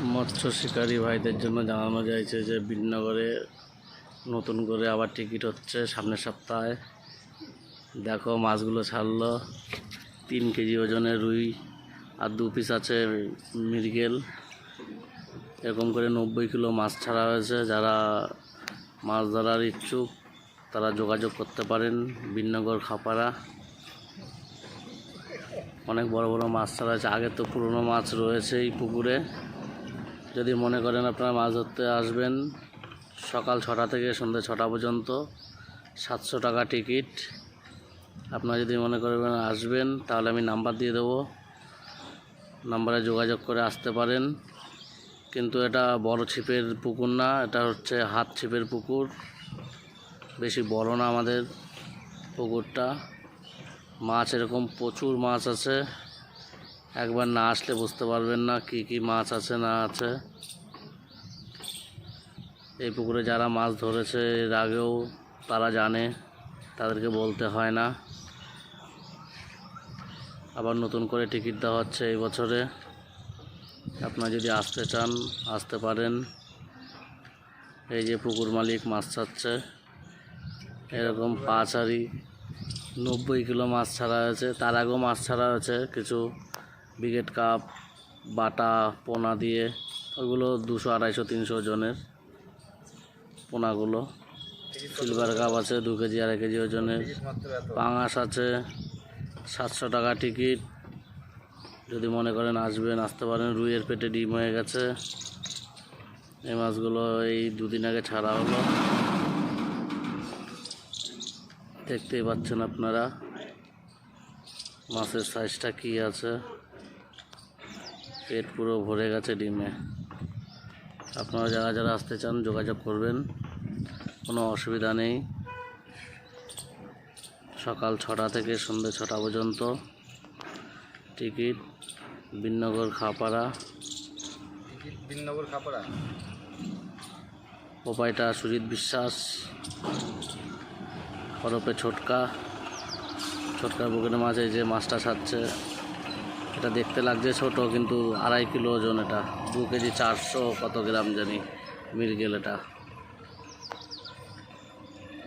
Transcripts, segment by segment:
মৎস্য শিকারী ভাইদের জন্য জানানো যাচ্ছে যে বিনগরে নতুন করে আবার টিকিট হচ্ছে সামনের সপ্তাহে। দেখো মাছগুলো ছাড়লো, 3 কেজি ওজনের রুই আর 2 পিস আছে মৃগেল। এরকম করে 90 কিলো মাছ ছাড়া হয়েছে। যারা মাছ ধরার ইচ্ছুক তারা যোগাযোগ করতে পারেন। বিনগর খাপাড়া অনেক বড় বড় মাছ ছাড়া আছে। আগে তো পুরনো মাছ রয়েছে এই পুকুরে। যদি মনে করেন আপনারা মাছ ধরতে আসবেন, সকাল 6টা থেকে সন্ধ্যে 6টা পর্যন্ত 700 টাকা টিকিট। আপনারা যদি মনে করবেন আসবেন, তাহলে আমি নাম্বার দিয়ে দেবো, নাম্বারে যোগাযোগ করে আসতে পারেন। কিন্তু এটা বড় ছিপের পুকুর না, এটা হচ্ছে হাত ছিপের পুকুর, বেশি বড় না আমাদের পুকুরটা। মাছ এরকম প্রচুর মাছ আছে, একবার না আসলে বুঝতে পারবেন না কি কি মাছ আছে না আছে। এই পুকুরে যারা মাছ ধরেছে এর আগেও তারা জানে, তাদেরকে বলতে হয় না। আবার নতুন করে টিকিট দেওয়া হচ্ছে এই বছরে। আপনারা যদি আসতে চান আসতে পারেন। এই যে পুকুর মালিক মাছ ছাড়ছে, এরকম পাঁচারি 90 কিলো মাছ ছাড়া হয়েছে। তার আগেও মাছ ছাড়া হয়েছে কিছু ব্রিগেড কাপ, বাটা, পোনা দিয়ে, ওইগুলো 200, 250, 300 ওজনের পোনাগুলো। সিলভার কাপ আছে 2 কেজি 2.5 কেজি ওজনের। পাঙাশ আছে 700 টাকা টিকিট। যদি মনে করেন আসবেন আসতে পারেন। রুইয়ের পেটে ডিম হয়ে গেছে। এই মাছগুলো এই 2 দিন আগে ছাড়া হলো, দেখতেই পাচ্ছেন আপনারা মাছের সাইজটা কি আছে। পেট পুরো ভরে গেছে ডিমে। আপনারা যারা যারা আসতে চান যোগাযোগ করবেন, কোনো অসুবিধা নেই। সকাল 6টা থেকে সন্ধ্যে 6টা পর্যন্ত টিকিট। বিনগর খাপাড়া, বিনগর খাপাড়া। ওপাইটা সুজিত বিশ্বাস ওরফে ছোটকার পুকুরে মাছ। এই যে মাছটা ছাড়ছে, এটা দেখতে লাগছে ছোট, কিন্তু 2.5 কিলো ওজন। এটা 2 কেজি 400 কত গ্রাম জানি মৃগেল। এটা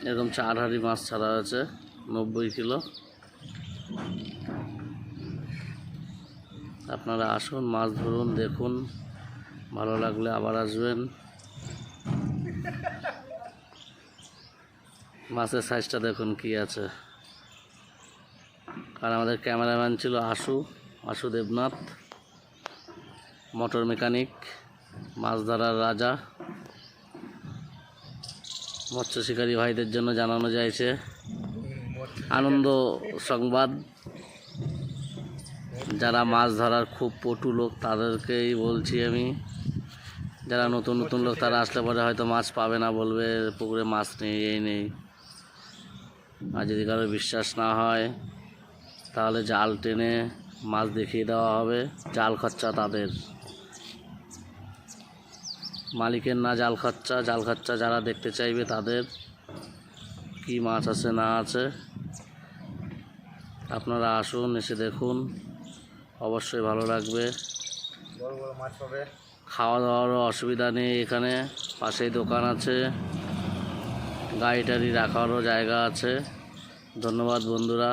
এরকম 4 হাঁড়ি মাছ ছাড়া হয়েছে 90 কিলো। আপনারা আসুন, মাছ ধরুন, দেখুন, ভালো লাগলে আবার আসবেন। মাছের সাইজটা দেখুন কি আছে। আর আমাদের ক্যামেরাম্যান ছিল আশু দেবনাথ, মোটর মেকানিক, মাছ ধরার রাজা। মৎস্য শিকারী ভাইদের জন্য জানানো যাচ্ছে আনন্দ সংবাদ। যারা মাছ ধরার খুব পটু লোক তাদেরকেই বলছি আমি। যারা নতুন নতুন লোক তারা আসলে পরে হয়তো মাছ পাবে না, বলবে পুকুরে মাছ নেই, এই নেই। আর যদি কারো বিশ্বাস না হয় তাহলে জাল টেনে মাছ দেখিয়ে দেওয়া হবে। জাল খরচা তাদের, মালিকের না জাল খরচা যারা দেখতে চাইবে তাদের কি মাছ আছে না আছে। আপনারা আসুন, এসে দেখুন, অবশ্যই ভালো লাগবে। বড় বড় মাছ পাবে। খাওয়া দাওয়ারও অসুবিধা নেই এখানে, পাশেই দোকান আছে, গাড়ি টাড়ি রাখারও জায়গা আছে। ধন্যবাদ বন্ধুরা।